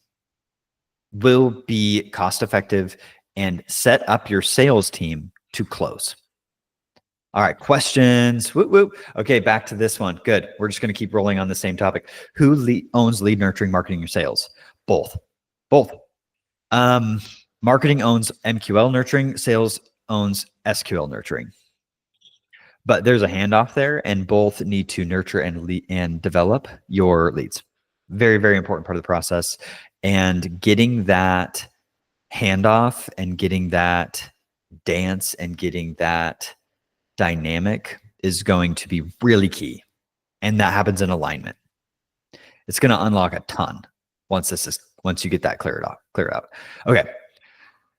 will be cost effective and set up your sales team to close. All right, questions. Whoop, whoop. Okay, back to this one. Good. We're just going to keep rolling on the same topic. Who owns lead nurturing, marketing, or sales? Both. Marketing owns MQL nurturing, sales owns SQL nurturing. But there's a handoff there, and both need to nurture and develop your leads. Very, very important part of the process. And getting that handoff and getting that dance and getting that dynamic is going to be really key. And that happens in alignment. It's going to unlock a ton once you get that cleared out. Okay.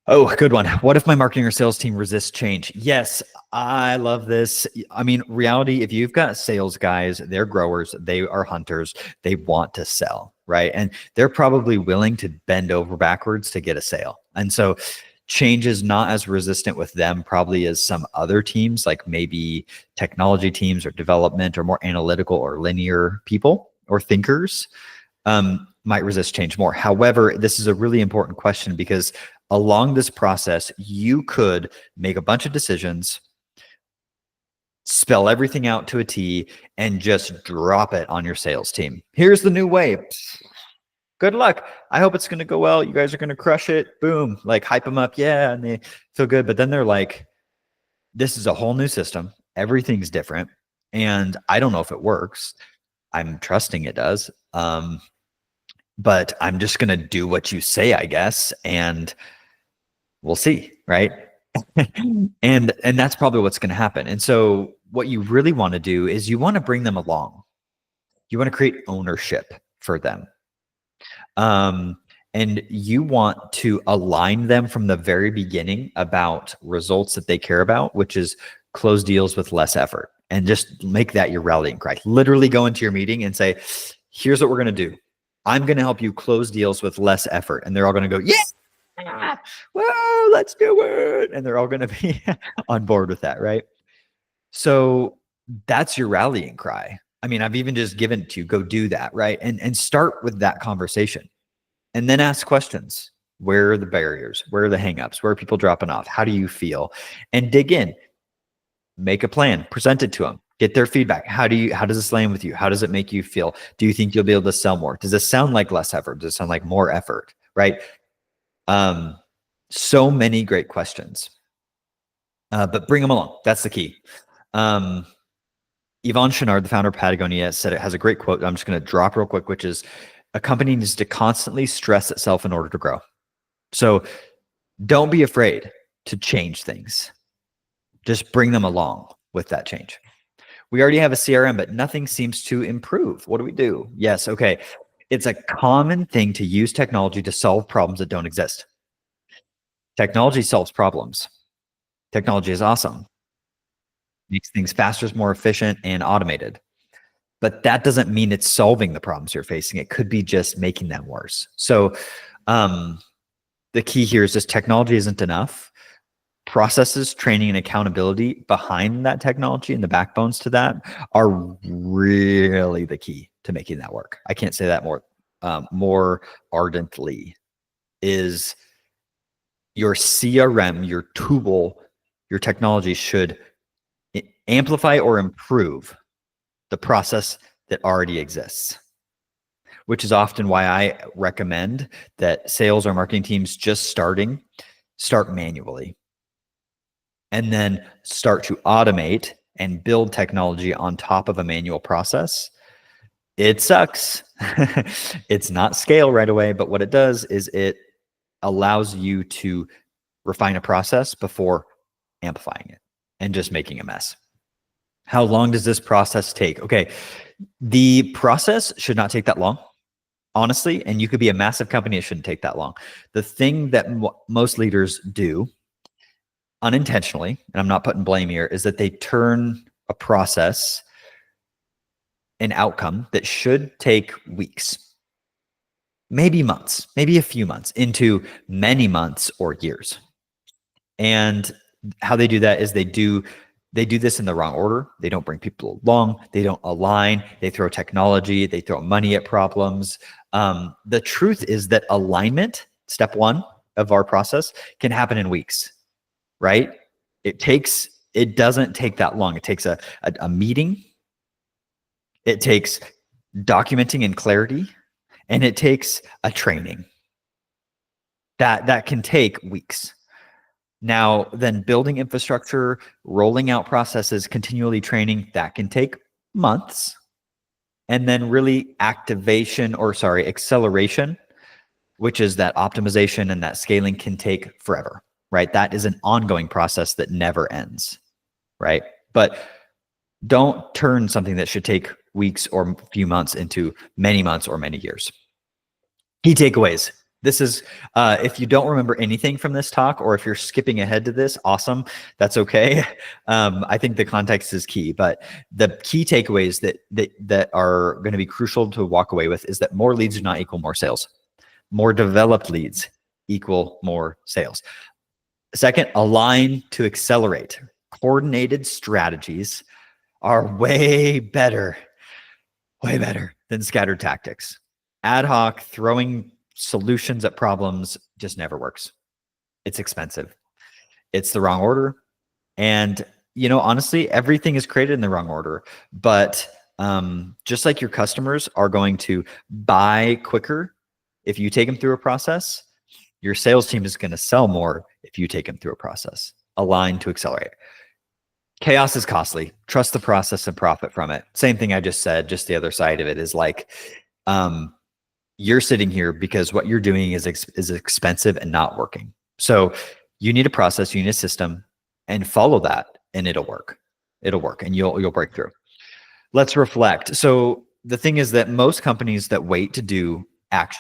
Oh, good one. What if my marketing or sales team resists change? Yes, I love this. I mean, reality, if you've got sales guys, they're growers, they are hunters, they want to sell, right? And they're probably willing to bend over backwards to get a sale. And so change is not as resistant with them probably as some other teams, like maybe technology teams or development or more analytical or linear people or thinkers might resist change more. However, this is a really important question because along this process, you could make a bunch of decisions, spell everything out to a T, and just drop it on your sales team. Here's the new way. Good luck. I hope it's going to go well. You guys are going to crush it. Boom. Like hype them up. Yeah. And they feel good. But then they're like, this is a whole new system. Everything's different. And I don't know if it works. I'm trusting it does. But I'm just going to do what you say, I guess. And we'll see. Right. and that's probably what's going to happen. And so what you really want to do is you want to bring them along. You want to create ownership for them. And you want to align them from the very beginning about results that they care about, which is close deals with less effort, and just make that your rallying cry. Literally go into your meeting and say, here's what we're going to do. I'm going to help you close deals with less effort. And they're all going to go, yeah, whoa, let's do it. And they're all going to be on board with that. Right. So that's your rallying cry. I mean, I've even just given it to you, go do that. Right. And start with that conversation. And then ask questions. Where are the barriers? Where are the hangups? Where are people dropping off? How do you feel? And dig in. Make a plan. Present it to them. Get their feedback. How does this land with you? How does it make you feel? Do you think you'll be able to sell more? Does this sound like less effort? Does it sound like more effort? Right? So many great questions. But bring them along. That's the key. Yvon Chouinard, the founder of Patagonia, said it has a great quote. I'm just going to drop real quick, which is, a company needs to constantly stress itself in order to grow. So don't be afraid to change things. Just bring them along with that change. We already have a CRM, but nothing seems to improve. What do we do? Yes, okay. It's a common thing to use technology to solve problems that don't exist. Technology solves problems. Technology is awesome. Makes things faster, more efficient, and automated. But that doesn't mean it's solving the problems you're facing. It could be just making them worse. So the key here is just technology isn't enough. Processes, training, and accountability behind that technology and the backbones to that are really the key to making that work. I can't say that more ardently. Is your CRM, your tool, your technology should amplify or improve the process that already exists, which is often why I recommend that sales or marketing teams just start manually and then start to automate and build technology on top of a manual process. It sucks. It's not scale right away, but what it does is it allows you to refine a process before amplifying it and just making a mess. How long does this process take? Okay, the process should not take that long, honestly, and you could be a massive company, it shouldn't take that long. The thing that most leaders do unintentionally, and I'm not putting blame here, is that they turn a process, an outcome that should take weeks, maybe months, maybe a few months, into many months or years. And how they do that is they do this in the wrong order. They don't bring people along. They don't align. They throw technology. They throw money at problems. The truth is that alignment, step one of our process, can happen in weeks, right? It doesn't take that long. It takes a meeting. It takes documenting and clarity, and it takes a training. That can take weeks. Now, then building infrastructure, rolling out processes, continually training, that can take months. And then really acceleration, which is that optimization and that scaling, can take forever, right? That is an ongoing process that never ends, right? But don't turn something that should take weeks or a few months into many months or many years. Key takeaways. This is, if you don't remember anything from this talk, or if you're skipping ahead to this, awesome. That's okay. I think the context is key, but the key takeaways that are going to be crucial to walk away with is that more leads do not equal more sales. More developed leads equal more sales. Second, align to accelerate. Coordinated strategies are way better than scattered tactics. Ad hoc throwing solutions at problems just never works. It's expensive. It's the wrong order. And, honestly, everything is created in the wrong order. But just like your customers are going to buy quicker if you take them through a process, your sales team is going to sell more if you take them through a process. Align to accelerate. Chaos is costly. Trust the process and profit from it. Same thing I just said, just the other side of it is like, you're sitting here because what you're doing is expensive and not working. So you need a process, you need a system, and follow that, and it'll work. It'll work, and you'll break through. Let's reflect. So the thing is that most companies that wait to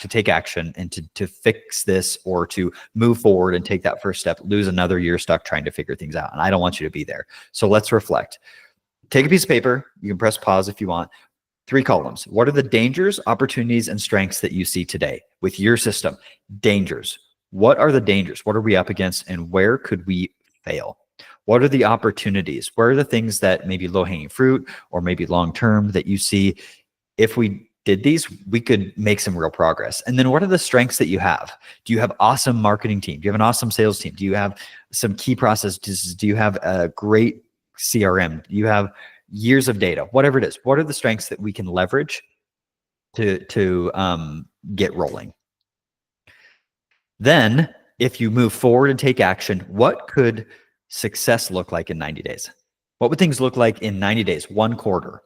take action and to fix this or to move forward and take that first step lose another year stuck trying to figure things out. And I don't want you to be there. So let's reflect. Take a piece of paper. You can press pause if you want. 3 columns. What are the dangers, opportunities, and strengths that you see today with your system? Dangers. What are the dangers? What are we up against, and where could we fail? What are the opportunities? Where are the things that maybe low-hanging fruit or maybe long-term that you see? If we did these, we could make some real progress. And then what are the strengths that you have? Do you have awesome marketing team? Do you have an awesome sales team? Do you have some key processes? Do you have a great CRM? Do you have years of data? Whatever it is, what are the strengths that we can leverage to get rolling? Then, if you move forward and take action, what could success look like in 90 days? What would things look like in 90 days, 1 quarter?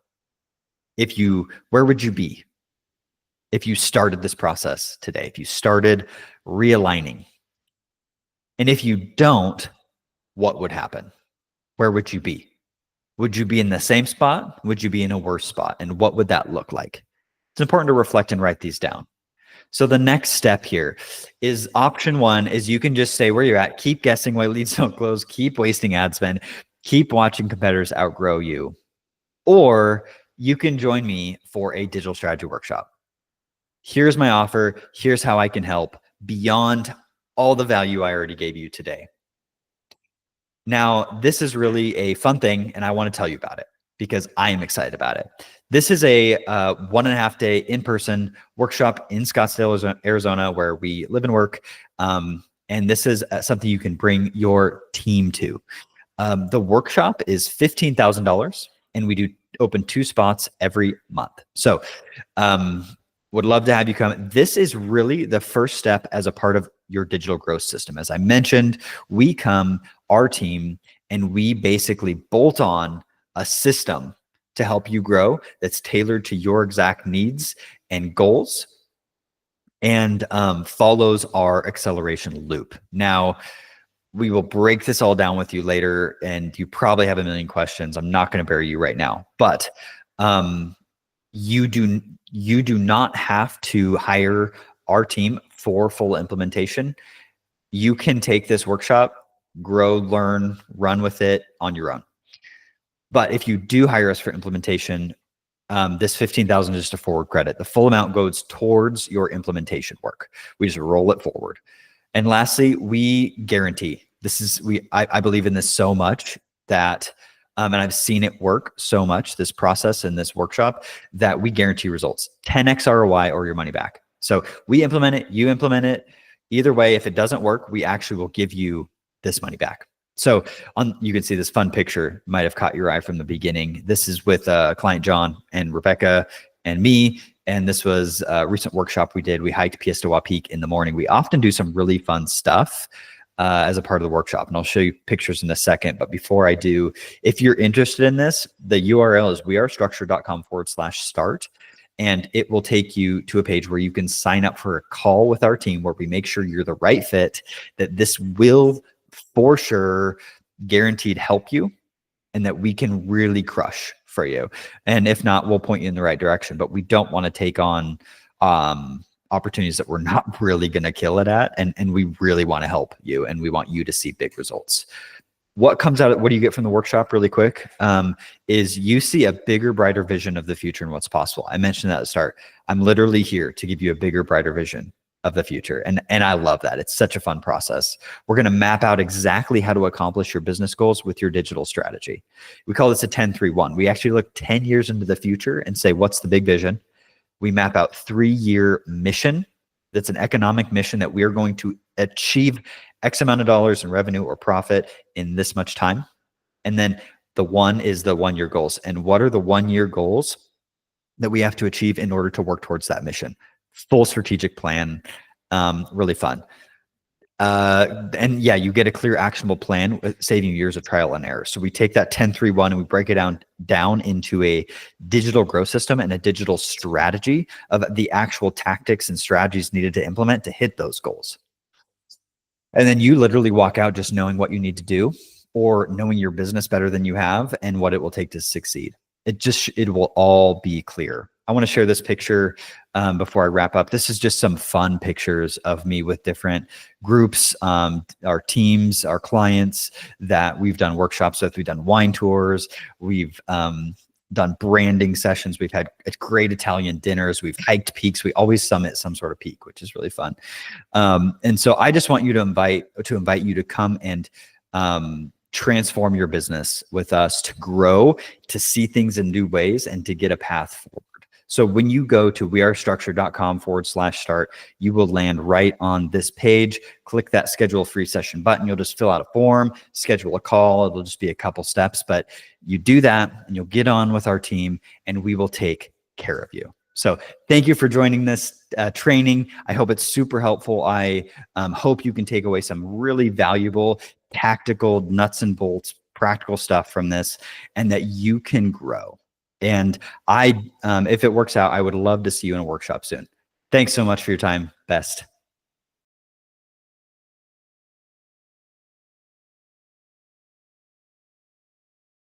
Where would you be if you started this process today? If you started realigning? And if you don't, what would happen? Where would you be? Would you be in the same spot? Would you be in a worse spot? And what would that look like? It's important to reflect and write these down. So the next step here is option 1 is you can just stay where you're at, keep guessing why leads don't close, keep wasting ad spend, keep watching competitors outgrow you. Or you can join me for a digital strategy workshop. Here's my offer. Here's how I can help beyond all the value I already gave you today. Now, this is really a fun thing, and I want to tell you about it because I am excited about it. This is a 1.5 day in-person workshop in Scottsdale, Arizona, where we live and work. And this is something you can bring your team to. The workshop is $15,000, and we do open 2 spots every month. So would love to have you come. This is really the first step as a part of your digital growth system. As I mentioned, we come, our team, and we basically bolt on a system to help you grow that's tailored to your exact needs and goals and follows our acceleration loop. Now, we will break this all down with you later, and you probably have a million questions. I'm not going to bury you right now, but you do not have to hire our team for full implementation. You can take this workshop, grow, learn, run with it on your own. But if you do hire us for implementation, this $15,000 is just a forward credit. The full amount goes towards your implementation work. We just roll it forward. And lastly, we guarantee. I believe in this so much that, and I've seen it work so much, this process and this workshop, that we guarantee results. 10x ROI or your money back. So we implement it, you implement it. Either way, if it doesn't work, we actually will give you this money back. So you can see this fun picture, might have caught your eye from the beginning. This is with client John and Rebecca and me. And this was a recent workshop we did. We hiked Piestewa Peak in the morning. We often do some really fun stuff as a part of the workshop. And I'll show you pictures in a second. But before I do, if you're interested in this, the URL is wearestructure.com/start. And it will take you to a page where you can sign up for a call with our team where we make sure you're the right fit, that this will for sure guaranteed help you, and that we can really crush for you. And if not, we'll point you in the right direction. But we don't want to take on opportunities that we're not really going to kill it at. And we really want to help you, and we want you to see big results. What comes out of, what do you get from the workshop really quick, is you see a bigger, brighter vision of the future and what's possible. I mentioned that at the start. I'm literally here to give you a bigger, brighter vision of the future. And I love that. It's such a fun process. We're going to map out exactly how to accomplish your business goals with your digital strategy. We call this a 10-3-1. We actually look 10 years into the future and say, what's the big vision? We map out 3-year mission. That's an economic mission that we are going to achieve X amount of dollars in revenue or profit in this much time. And then the 1 is the 1-year goals. And what are the 1-year goals that we have to achieve in order to work towards that mission? Full strategic plan, really fun. And yeah, you get a clear actionable plan, saving you years of trial and error. So we take that 10-3-1 and we break it down into a digital growth system and a digital strategy of the actual tactics and strategies needed to implement to hit those goals. And then you literally walk out just knowing what you need to do, or knowing your business better than you have and what it will take to succeed. It will all be clear. I want to share this picture before I wrap up. This is just some fun pictures of me with different groups, our teams, our clients that we've done workshops with. We've done wine tours. We've done branding sessions. We've had great Italian dinners. We've hiked peaks. We always summit some sort of peak, which is really fun. And so I just want you to invite you to come and transform your business with us, to grow, to see things in new ways, and to get a path forward. So when you go to wearestructured.com/start, you will land right on this page. Click that schedule a free session button. You'll just fill out a form, schedule a call. It'll just be a couple steps, but you do that and you'll get on with our team and we will take care of you. So thank you for joining this training. I hope it's super helpful. I hope you can take away some really valuable, tactical, nuts and bolts, practical stuff from this, and that you can grow. And if it works out, I would love to see you in a workshop soon. Thanks so much for your time. Best.